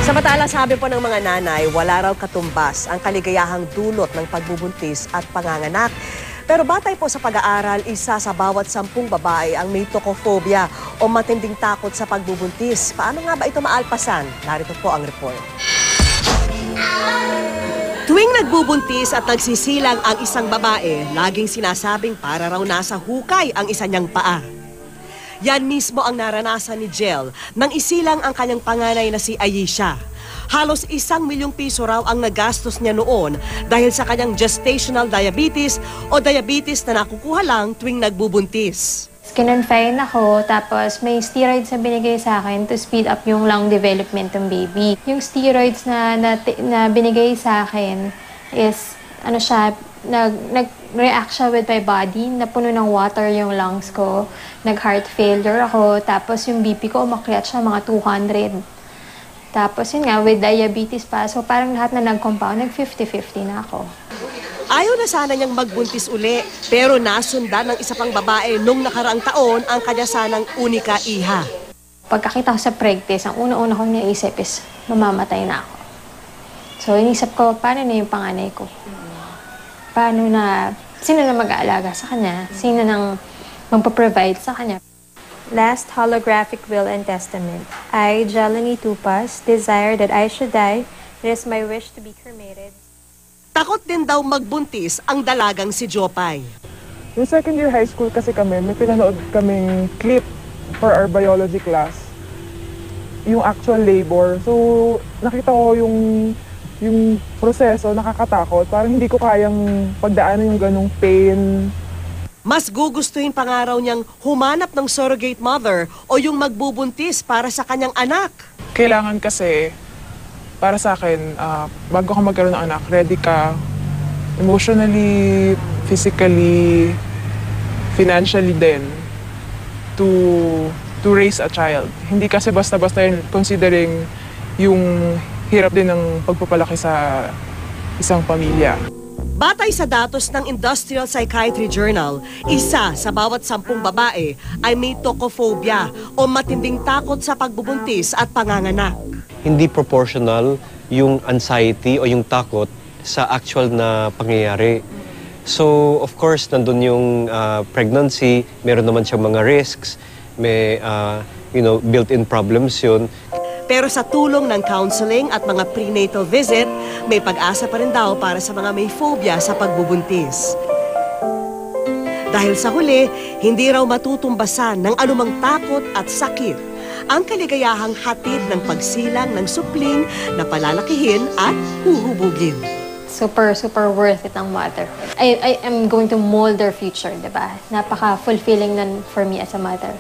Samantala, sabi po ng mga nanay, wala raw katumbas ang kaligayahang dulot ng pagbubuntis at panganganak. Pero batay po sa pag-aaral, isa sa bawat 10 babae ang may tocophobia o matinding takot sa pagbubuntis. Paano nga ba ito maalpasan? Narito po ang report. Tuwing nagbubuntis at nagsisilang ang isang babae, laging sinasabing para raw nasa hukay ang isa niyang paa. Yan mismo ang naranasan ni Jel nang isilang ang kanyang panganay na si Ayesha. Halos 1 milyong piso raw ang nagastos niya noon dahil sa kanyang gestational diabetes o diabetes na nakukuha lang tuwing nagbubuntis. Kinonfine ako, tapos may steroids na binigay sa akin to speed up yung lung development ng baby. Yung steroids na binigay sa akin is, nag-react siya with my body, napuno ng water yung lungs ko, nag-heart failure ako, tapos yung BP ko umakyat siya mga 200. Tapos yun nga, with diabetes pa, so parang lahat na nag-compound, nag-50-50 na ako. Ayaw na sana niyang magbuntis uli, pero nasundan ng isa pang babae nung nakaraang taon ang kanya sanang unika iha. Pagkakita ko sa preg test, ang una-una kong naisip is mamamatay na ako. So inisip ko, paano na yung panganay ko? Sino na mag-aalaga sa kanya? Sino nang magpa-provide sa kanya? Last holographic will and testament. I, Jelani Tupas, desire that I should die. It is my wish to be cremated. Takot din daw magbuntis ang dalagang si Jopay. Yung second year high school kasi kami, may pinanood kaming clip for our biology class. Yung actual labor. So, nakita ko yung proseso, nakakatakot. Parang hindi ko kayang pagdaanan yung ganong pain. Mas gugustuhin pangaraw niyang humanap ng surrogate mother o yung magbubuntis para sa kanyang anak. Kailangan kasi, para sa akin, bago ka magkaroon ng anak, ready ka emotionally, physically, financially din to raise a child. Hindi kasi basta-basta yun, considering yung hirap din ng pagpapalaki sa isang pamilya. Batay sa datos ng Industrial Psychiatry Journal, isa sa bawat 10 babae ay may tocophobia o matinding takot sa pagbubuntis at panganganak. Hindi proportional yung anxiety o yung takot sa actual na pangyayari. So, of course, nandun yung pregnancy, meron naman siyang mga risks, may built-in problems yun. Pero sa tulong ng counseling at mga prenatal visit, may pag-asa pa rin daw para sa mga may phobia sa pagbubuntis. Dahil sa huli, hindi raw matutumbasan ng anumang takot at sakit ang kaligayahang hatid ng pagsilang ng supling na palalakihin at huhubugin. Super worth it ang motherhood. I am going to mold their future, diba? Napaka-fulfilling nun for me as a mother.